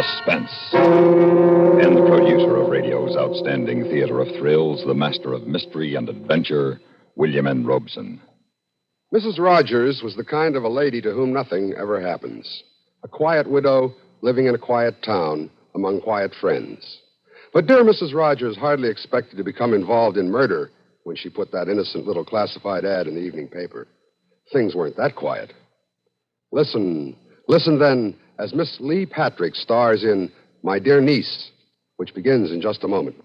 Suspense. And the producer of radio's outstanding theater of thrills, the master of mystery and adventure, William N. Robeson. Mrs. Rogers was the kind of a lady to whom nothing ever happens. A quiet widow living in a quiet town among quiet friends. But dear Mrs. Rogers hardly expected to become involved in murder when she put that innocent little classified ad in the evening paper. Things weren't that quiet. Listen then, as Miss Lee Patrick stars in My Dear Niece, which begins in just a moment.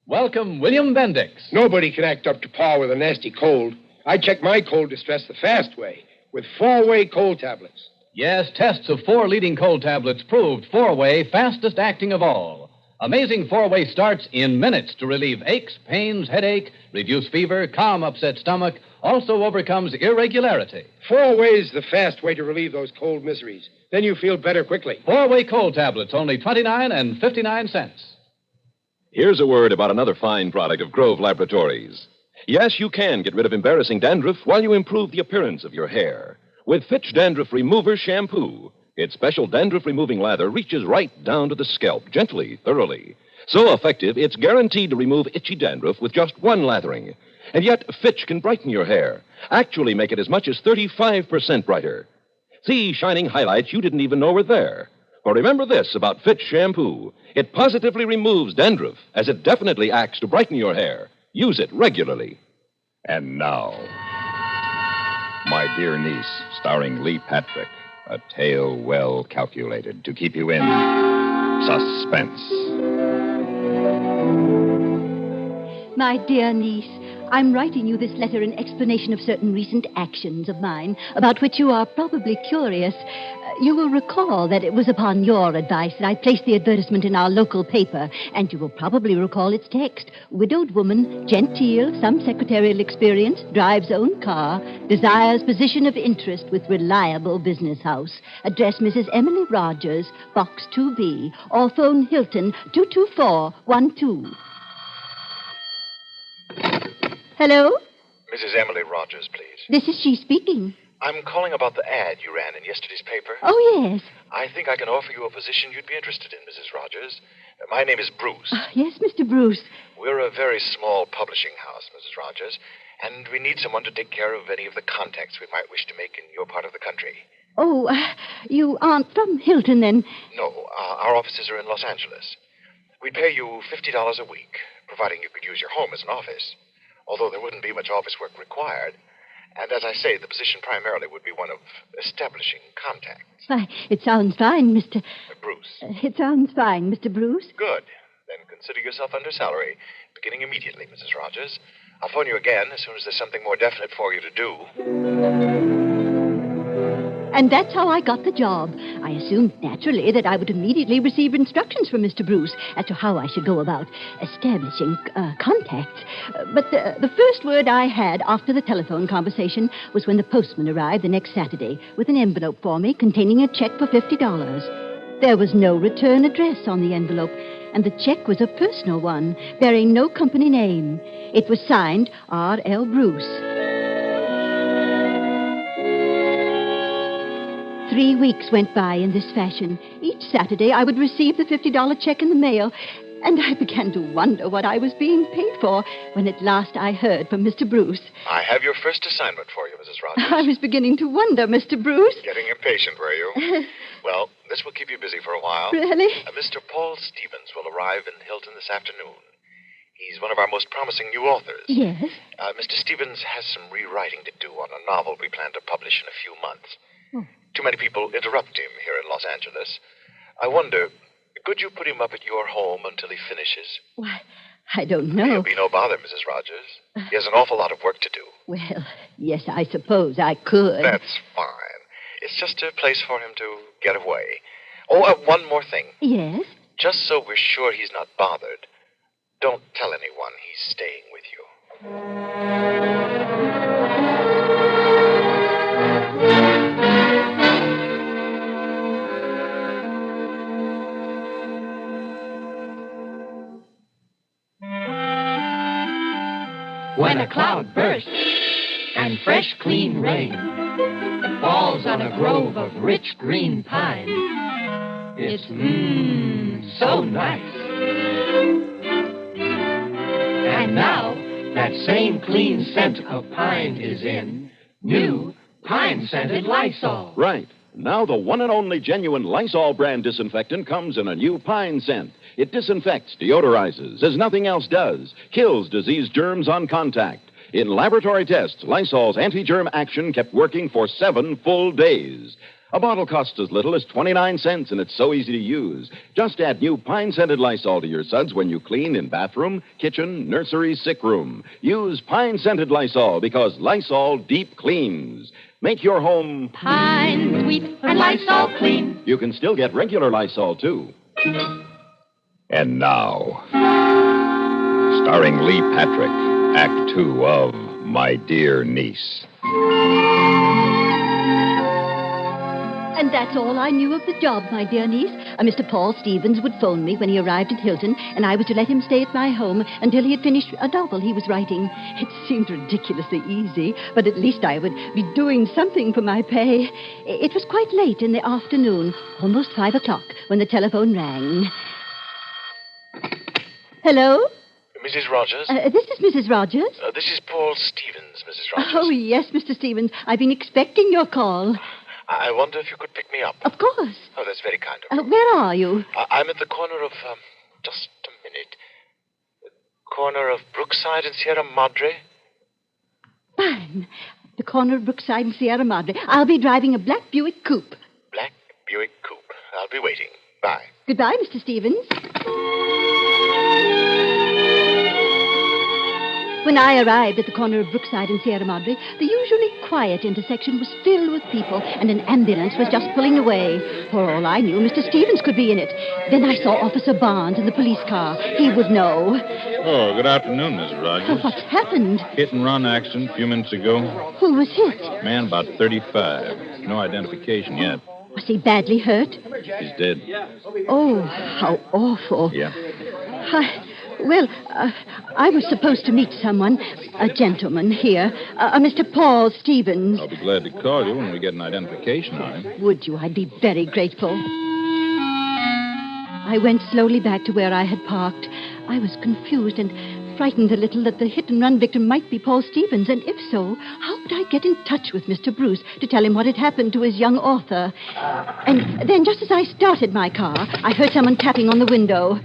Welcome, William Bendix. Nobody can act up to par with a nasty cold. I check my cold distress the fast way, with 4-way cold tablets. Yes, tests of 4 leading cold tablets proved 4-way fastest acting of all. Amazing 4-way starts in minutes to relieve aches, pains, headache, reduce fever, calm upset stomach, also overcomes irregularity. 4-way's the fast way to relieve those cold miseries. Then you feel better quickly. 4-way cold tablets, only 29 and 59 cents. Here's a word about another fine product of Grove Laboratories. Yes, you can get rid of embarrassing dandruff while you improve the appearance of your hair. With Fitch Dandruff Remover Shampoo. Its special dandruff-removing lather reaches right down to the scalp, gently, thoroughly. So effective, it's guaranteed to remove itchy dandruff with just one lathering. And yet, Fitch can brighten your hair. Actually make it as much as 35% brighter. See shining highlights you didn't even know were there. For remember this about Fitch Shampoo. It positively removes dandruff, as it definitely acts to brighten your hair. Use it regularly. And now, My Dear Niece, starring Lee Patrick. A tale well calculated to keep you in suspense. My dear niece, I'm writing you this letter in explanation of certain recent actions of mine, about which you are probably curious. You will recall that it was upon your advice that I placed the advertisement in our local paper, and you will probably recall its text. Widowed woman, genteel, some secretarial experience, drives own car, desires position of interest with reliable business house. Address Mrs. Emily Rogers, Box 2B, or phone Hilton 22412. Hello? Mrs. Emily Rogers, please. This is she speaking. I'm calling about the ad you ran in yesterday's paper. Oh, yes. I think I can offer you a position you'd be interested in, Mrs. Rogers. My name is Bruce. Yes, Mr. Bruce. We're a very small publishing house, Mrs. Rogers, and we need someone to take care of any of the contacts we might wish to make in your part of the country. Oh, you aren't from Hilton, then? No, our offices are in Los Angeles. We'd pay you $50 a week, providing you could use your home as an office, although there wouldn't be much office work required. And as I say, the position primarily would be one of establishing contacts. Why, it sounds fine, Mr. Bruce. It sounds fine, Mr. Bruce. Good. Then consider yourself under salary, beginning immediately, Mrs. Rogers. I'll phone you again as soon as there's something more definite for you to do. And that's how I got the job. I assumed, naturally, that I would immediately receive instructions from Mr. Bruce as to how I should go about establishing contacts. But the first word I had after the telephone conversation was when the postman arrived the next Saturday with an envelope for me containing a check for $50. There was no return address on the envelope, and the check was a personal one, bearing no company name. It was signed R.L. Bruce. 3 weeks went by in this fashion. Each Saturday, I would receive the $50 check in the mail, and I began to wonder what I was being paid for when at last I heard from Mr. Bruce. I have your first assignment for you, Mrs. Rogers. I was beginning to wonder, Mr. Bruce. Getting impatient, were you? Well, this will keep you busy for a while. Really? Mr. Paul Stevens will arrive in Hilton this afternoon. He's one of our most promising new authors. Yes? Mr. Stevens has some rewriting to do on a novel we plan to publish in a few months. Oh. Too many people interrupt him here in Los Angeles. I wonder, could you put him up at your home until he finishes? Why, I don't know. He'll be no bother, Mrs. Rogers. He has an awful lot of work to do. Well, yes, I suppose I could. That's fine. It's just a place for him to get away. Oh, one more thing. Yes? Just so we're sure he's not bothered, don't tell anyone he's staying with you. When a cloud bursts and fresh, clean rain falls on a grove of rich green pine, It's so nice. And now, that same clean scent of pine is in new pine-scented Lysol. Right. Now the one and only genuine Lysol brand disinfectant comes in a new pine scent. It disinfects, deodorizes, as nothing else does, kills disease germs on contact. In laboratory tests, Lysol's anti-germ action kept working for 7 full days. A bottle costs as little as 29 cents, and it's so easy to use. Just add new pine-scented Lysol to your suds when you clean in bathroom, kitchen, nursery, sick room. Use pine-scented Lysol because Lysol deep cleans. Make your home Pine, sweet, and Lysol clean. You can still get regular Lysol, too. And now, starring Lee Patrick, Act 2 of My Dear Niece. And that's all I knew of the job, my dear niece. Mr. Paul Stevens would phone me when he arrived at Hilton, and I was to let him stay at my home until he had finished a novel he was writing. It seemed ridiculously easy, but at least I would be doing something for my pay. It was quite late in the afternoon, almost 5 o'clock, when the telephone rang. Hello? Mrs. Rogers? This is Mrs. Rogers. This is Paul Stevens, Mrs. Rogers. Oh, yes, Mr. Stevens. I've been expecting your call. I wonder if you could pick me up. Of course. Oh, that's very kind of you. Where are you? I'm at the corner of, just a minute. The corner of Brookside and Sierra Madre. Fine. The corner of Brookside and Sierra Madre. I'll be driving a black Buick coupe. Black Buick coupe. I'll be waiting. Bye. Goodbye, Mr. Stevens. When I arrived at the corner of Brookside and Sierra Madre, the usually quiet intersection was filled with people, and an ambulance was just pulling away. For all I knew, Mr. Stevens could be in it. Then I saw Officer Barnes in the police car. He would know. Oh, good afternoon, Mrs. Rogers. What's happened? Hit-and-run accident a few minutes ago. Who was hit? Man about 35. No identification yet. Was he badly hurt? He's dead. Oh, how awful. Yeah. I was supposed to meet someone, a gentleman here, Mr. Paul Stevens. I'll be glad to call you when we get an identification on him. Would you? I'd be very grateful. I went slowly back to where I had parked. I was confused and frightened a little that the hit-and-run victim might be Paul Stevens, and if so, how could I get in touch with Mr. Bruce to tell him what had happened to his young author? And then, just as I started my car, I heard someone tapping on the window.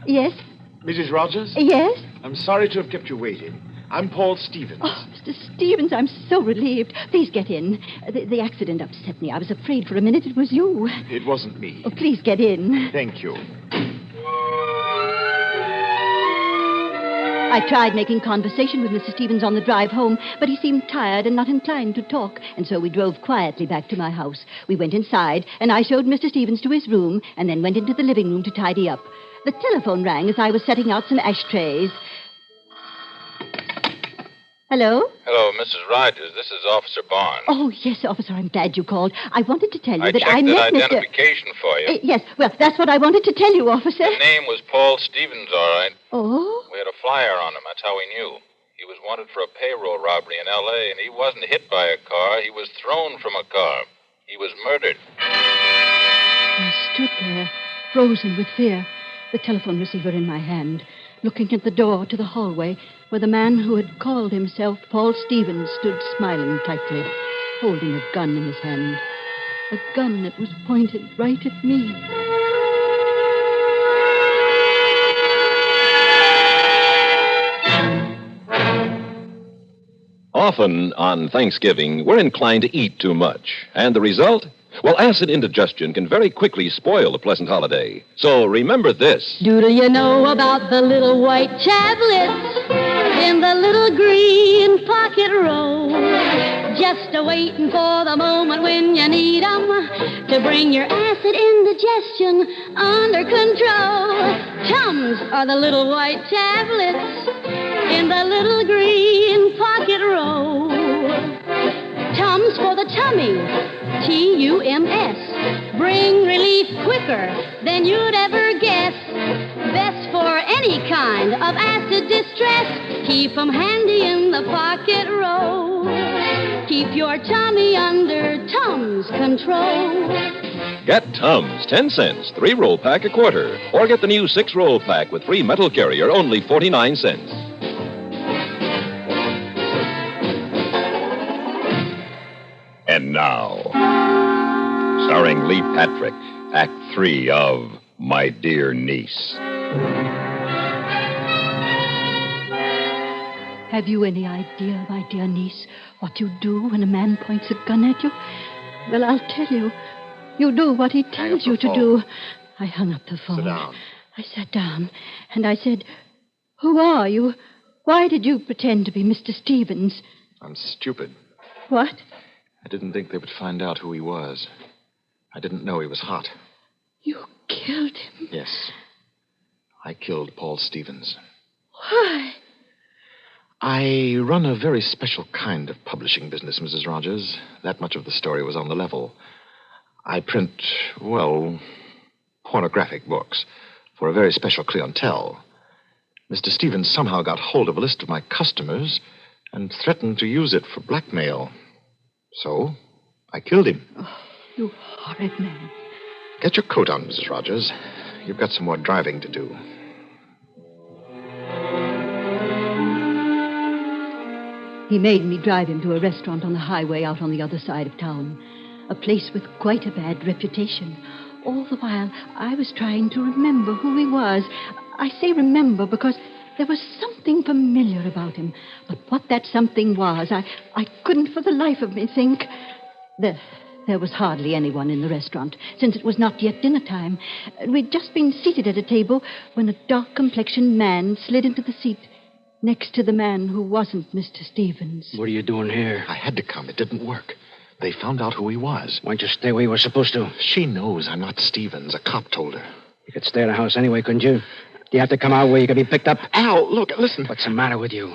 Yes? Mrs. Rogers? Yes? I'm sorry to have kept you waiting. I'm Paul Stevens. Oh, Mr. Stevens, I'm so relieved. Please get in. The accident upset me. I was afraid for a minute it was you. It wasn't me. Oh, please get in. Thank you. I tried making conversation with Mr. Stevens on the drive home, but he seemed tired and not inclined to talk, and so we drove quietly back to my house. We went inside, and I showed Mr. Stevens to his room, and then went into the living room to tidy up. The telephone rang as I was setting out some ashtrays. Hello? Hello, Mrs. Rogers. This is Officer Barnes. Oh, yes, officer, I'm glad you called. I wanted to tell you I that I checked met that identification for you. Yes, well, that's what I wanted to tell you, officer. His name was Paul Stevens, all right. Oh? We had a flyer on him. That's how we knew. He was wanted for a payroll robbery in L.A., and he wasn't hit by a car. He was thrown from a car. He was murdered. I stood there, frozen with fear, the telephone receiver in my hand, looking at the door to the hallway where the man who had called himself Paul Stevens stood smiling tightly, holding a gun in his hand. A gun that was pointed right at me. Often on Thanksgiving, we're inclined to eat too much. And the result? Well, acid indigestion can very quickly spoil a pleasant holiday. So remember this. Doodle you know about the little white tablets in the little green pocket roll? Just a-waiting for the moment when you need 'em to bring your acid indigestion under control. Tums are the little white tablets in the little green pocket roll. Tums for the tummy, T-U-M-S. Bring relief quicker than you'd ever guess. Best for any kind of acid distress. Keep 'em handy in the pocket roll. Keep your tummy under Tums control. Get Tums, 10 cents, 3-roll pack a quarter. Or get the new 6-roll pack with free metal carrier, only 49 cents. And now, starring Lee Patrick, Act 3 of My Dear Niece. Have you any idea, my dear niece, what you do when a man points a gun at you? Well, I'll tell you. You do what he tells you to do. I hung up the phone. Sit down. I sat down, and I said, "Who are you? Why did you pretend to be Mr. Stevens?" I'm stupid. What? I didn't think they would find out who he was. I didn't know he was hot. You killed him? Yes. I killed Paul Stevens. Why? I run a very special kind of publishing business, Mrs. Rogers. That much of the story was on the level. I print, well, pornographic books for a very special clientele. Mr. Stevens somehow got hold of a list of my customers and threatened to use it for blackmail. So, I killed him. Oh, you horrid man. Get your coat on, Mrs. Rogers. You've got some more driving to do. He made me drive him to a restaurant on the highway out on the other side of town. A place with quite a bad reputation. All the while, I was trying to remember who he was. I say remember because there was something familiar about him. But what that something was, I couldn't for the life of me think. There was hardly anyone in the restaurant, since it was not yet dinner time. We'd just been seated at a table when a dark-complexioned man slid into the seat next to the man who wasn't Mr. Stevens. What are you doing here? I had to come. It didn't work. They found out who he was. Why'd you stay where you were supposed to? She knows I'm not Stevens. A cop told her. You could stay at the house anyway, couldn't you? Do you have to come out where you could be picked up? Al, look, listen. What's the matter with you?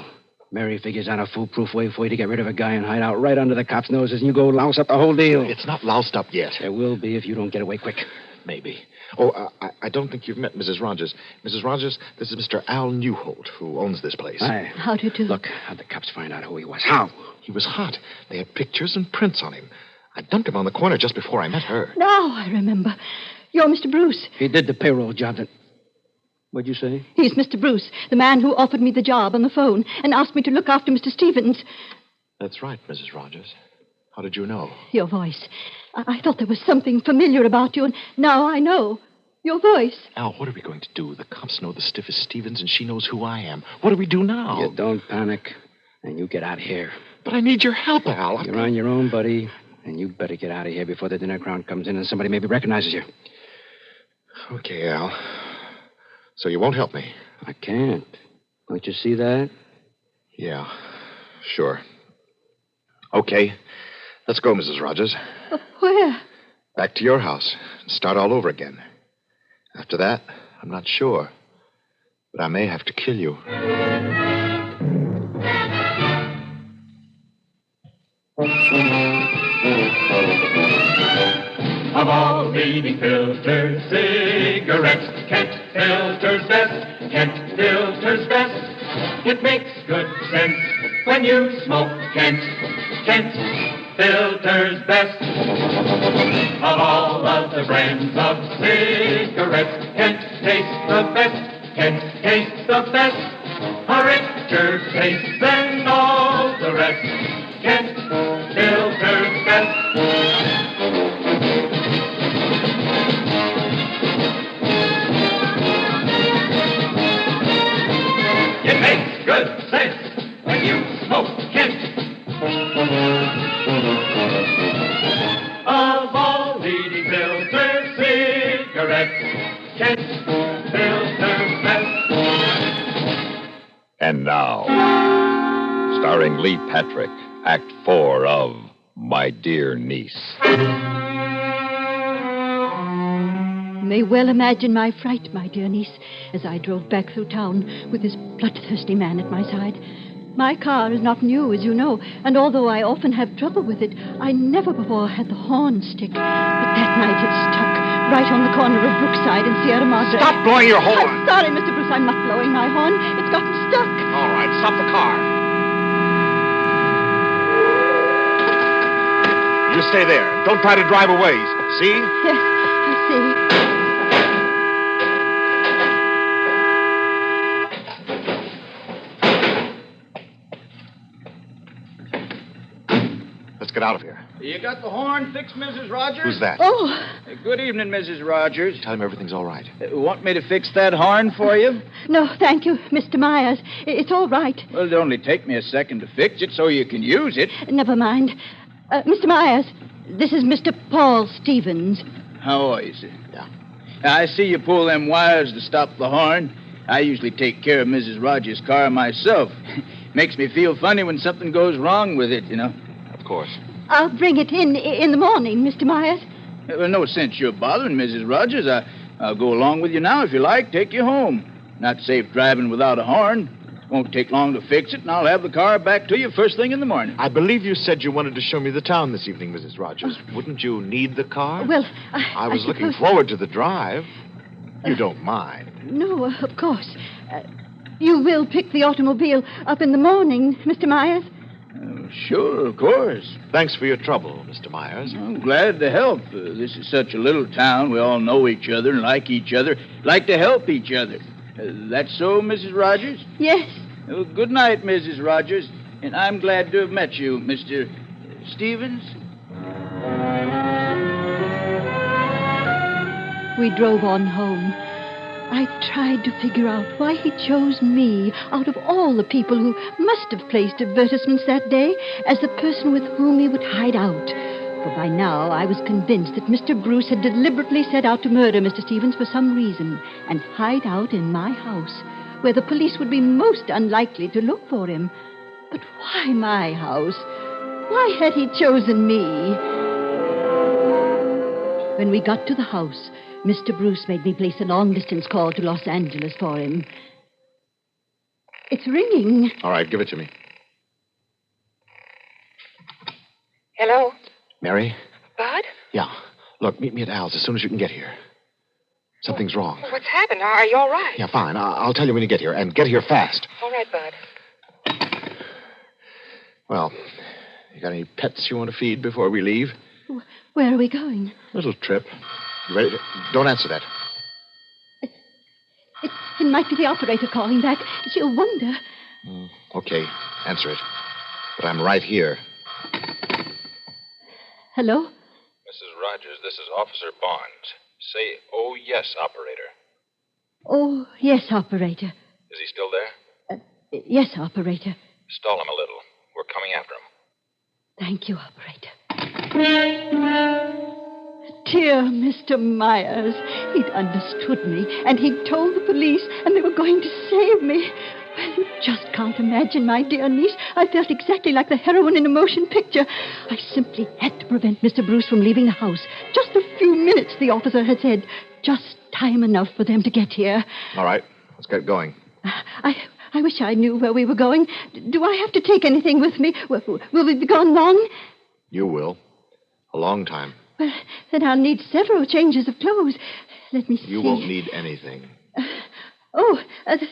Mary figures out a foolproof way for you to get rid of a guy and hide out right under the cops' noses, and you go louse up the whole deal. It's not loused up yet. There will be if you don't get away quick. Maybe. Oh, I don't think you've met Mrs. Rogers. Mrs. Rogers, this is Mr. Al Newholt, who owns this place. Hi. How do you do? Look, how'd the cops find out who he was? How? He was hot. They had pictures and prints on him. I dumped him on the corner just before I met her. Now I remember. You're Mr. Bruce. He did the payroll job that... What'd you say? He's Mr. Bruce, the man who offered me the job on the phone and asked me to look after Mr. Stevens. That's right, Mrs. Rogers. How did you know? Your voice. I thought there was something familiar about you, and now I know. Your voice. Al, what are we going to do? The cops know the stiff is Stevens, and she knows who I am. What do we do now? You don't panic, and you get out of here. But I need your help, Al. You're on your own, buddy, and you better get out of here before the dinner crowd comes in and somebody maybe recognizes you. Okay, Al. So you won't help me? I can't. Don't you see that? Yeah, sure. Okay. Let's go, Mrs. Rogers. Where? Back to your house and start all over again. After that, I'm not sure. But I may have to kill you. Of all leading filters, cigarettes, Kent filters best, Kent filters best. It makes good sense when you smoke Kent, Kent filters best. Of all of the brands of cigarettes, Kent tastes the best, Kent tastes the best. A richer taste than all the rest, Kent filters best. It makes good sense when you smoke Kent. Of all leading filter cigarettes, Kent filters best. And now, starring Lee Patrick, Act 4 of My Dear Niece. You may well imagine my fright, my dear niece, as I drove back through town with this bloodthirsty man at my side. My car is not new, as you know, and although I often have trouble with it, I never before had the horn stick. But that night it stuck right on the corner of Brookside and Sierra Madre. Stop blowing your horn! I'm sorry, Mr. Bruce, I'm not blowing my horn. It's gotten stuck. All right, stop the car. You stay there. Don't try to drive away. See? Yes, I see. Let's get out of here. You got the horn fixed, Mrs. Rogers? Who's that? Oh. Good evening, Mrs. Rogers. Tell him everything's all right. Want me to fix that horn for you? No, thank you, Mr. Myers. It's all right. Well, it'll only take me a second to fix it so you can use it. Never mind. Mr. Myers, this is Mr. Paul Stevens. How are you, sir? Yeah. I see you pull them wires to stop the horn. I usually take care of Mrs. Rogers' car myself. Makes me feel funny when something goes wrong with it, you know. Of course. I'll bring it in the morning, Mr. Myers. Well, no sense you're bothering, Mrs. Rogers. I'll go along with you now if you like. Take you home. Not safe driving without a horn. Won't take long to fix it, and I'll have the car back to you first thing in the morning. I believe you said you wanted to show me the town this evening, Mrs. Rogers. Wouldn't you need the car? Well, I was looking forward to the drive. You don't mind. No, of course. You will pick the automobile up in the morning, Mr. Myers? Sure, of course. Thanks for your trouble, Mr. Myers. I'm glad to help. This is such a little town. We all know each other and like each other. Like to help each other. That's so, Mrs. Rogers? Yes. Well, good night, Mrs. Rogers. And I'm glad to have met you, Mr. Stevens. We drove on home. I tried to figure out why he chose me out of all the people who must have placed advertisements that day as the person with whom he would hide out. For by now I was convinced that Mr. Bruce had deliberately set out to murder Mr. Stevens for some reason and hide out in my house, where the police would be most unlikely to look for him. But why my house? Why had he chosen me? When we got to the house, Mr. Bruce made me place a long-distance call to Los Angeles for him. It's ringing. All right, give it to me. Hello? Mary? Bud? Yeah. Look, meet me at Al's as soon as you can get here. Something's wrong. What's happened? Are you all right? Yeah, fine. I'll tell you when you get here, and get here fast. All right, Bud. Well, you got any pets you want to feed before we leave? Where are we going? Little trip. You ready? Don't answer that. It might be the operator calling back. She'll wonder. Okay, answer it. But I'm right here. Hello? Mrs. Rogers, this is Officer Barnes. Say, oh, yes, operator. Oh, yes, operator. Is he still there? Yes, operator. Stall him a little. We're coming after him. Thank you, operator. Dear Mr. Myers, he'd understood me, and he'd told the police, and they were going to save me. Well, you just can't imagine, my dear niece. I felt exactly like the heroine in a motion picture. I simply had to prevent Mr. Bruce from leaving the house. Just a few minutes, the officer had said. Just time enough for them to get here. All right, let's get going. I wish I knew where we were going. Do I have to take anything with me? Will we be gone long? You will. A long time. Well, then I'll need several changes of clothes. Let me see. You won't need anything.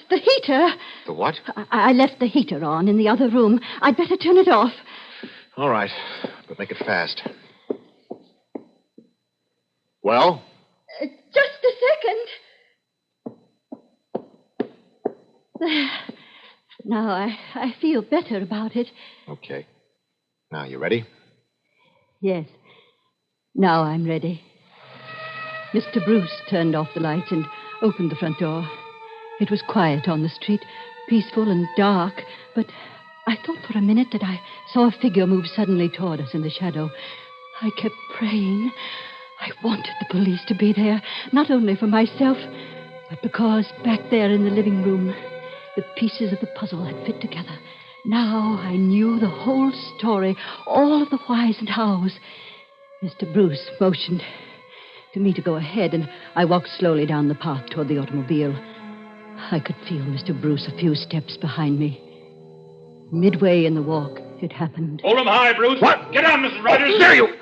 The heater. The what? I left the heater on in the other room. I'd better turn it off. All right, but make it fast. Well? Just a second. There. Now I feel better about it. Okay. Now, you ready? Yes. Now I'm ready. Mr. Bruce turned off the lights and opened the front door. It was quiet on the street, peaceful and dark, but I thought for a minute that I saw a figure move suddenly toward us in the shadow. I kept praying. I wanted the police to be there, not only for myself, but because back there in the living room, the pieces of the puzzle had fit together. Now I knew the whole story, all of the whys and hows. Mr. Bruce motioned to me to go ahead, and I walked slowly down the path toward the automobile. I could feel Mr. Bruce a few steps behind me. Midway in the walk, it happened. Hold him high, Bruce. What? Get down, Mrs. Rogers. There you...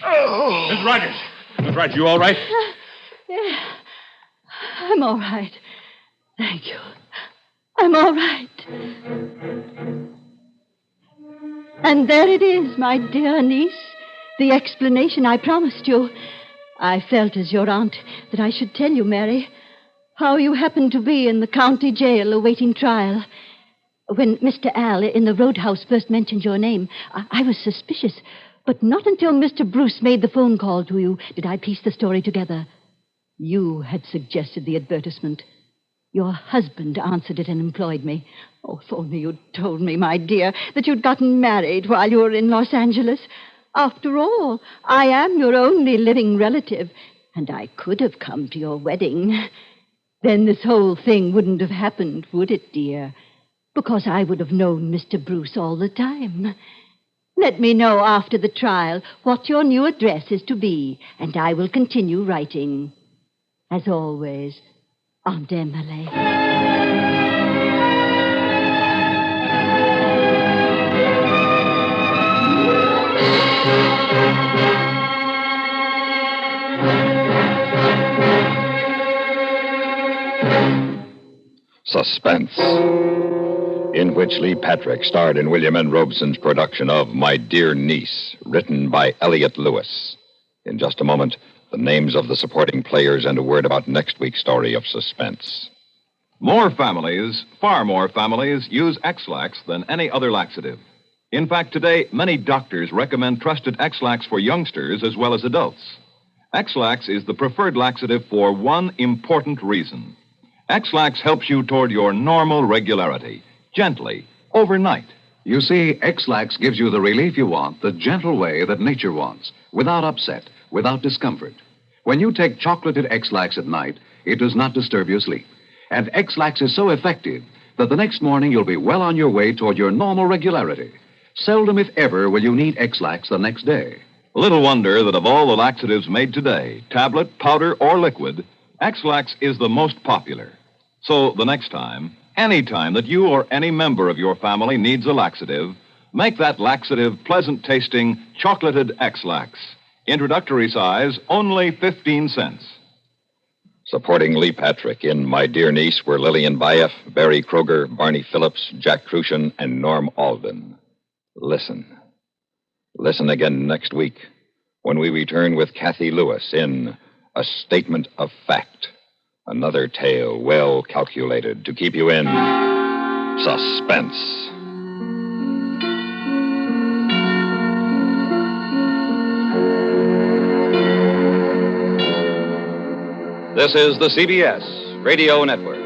Mrs. Rogers. Mrs. Rogers, you all right? Yeah. I'm all right. Thank you. I'm all right. And there it is, my dear niece. The explanation I promised you. I felt as your aunt that I should tell you, Mary, how you happened to be in the county jail awaiting trial. When Mr. Al in the roadhouse first mentioned your name, I was suspicious. But not until Mr. Bruce made the phone call to you did I piece the story together. You had suggested the advertisement. Your husband answered it and employed me. Oh, if only you'd told me, my dear, that you'd gotten married while you were in Los Angeles. After all, I am your only living relative, and I could have come to your wedding. Then this whole thing wouldn't have happened, would it, dear? Because I would have known Mr. Bruce all the time. Let me know after the trial what your new address is to be, and I will continue writing. As always, Aunt Emily. Suspense, in which Lee Patrick starred in William N. Robeson's production of My Dear Niece, written by Elliot Lewis. In just a moment, the names of the supporting players and a word about next week's story of Suspense. More families, far more families, use X-Lax than any other laxative. In fact, today, many doctors recommend trusted X-Lax for youngsters as well as adults. X-Lax is the preferred laxative for one important reason. X-Lax helps you toward your normal regularity, gently, overnight. You see, X-Lax gives you the relief you want the gentle way that nature wants, without upset, without discomfort. When you take chocolated X-Lax at night, it does not disturb your sleep. And X-Lax is so effective that the next morning you'll be well on your way toward your normal regularity. Seldom, if ever, will you need X-Lax the next day. Little wonder that of all the laxatives made today, tablet, powder, or liquid, X-Lax is the most popular. So the next time, any time that you or any member of your family needs a laxative, make that laxative pleasant-tasting chocolated X-Lax. Introductory size, only 15 cents. Supporting Lee Patrick in My Dear Niece were Lillian Baeff, Barry Kroger, Barney Phillips, Jack Crucian, and Norm Alden. Listen. Listen again next week when we return with Kathy Lewis in A Statement of Fact. Another tale well calculated to keep you in suspense. This is the CBS Radio Network.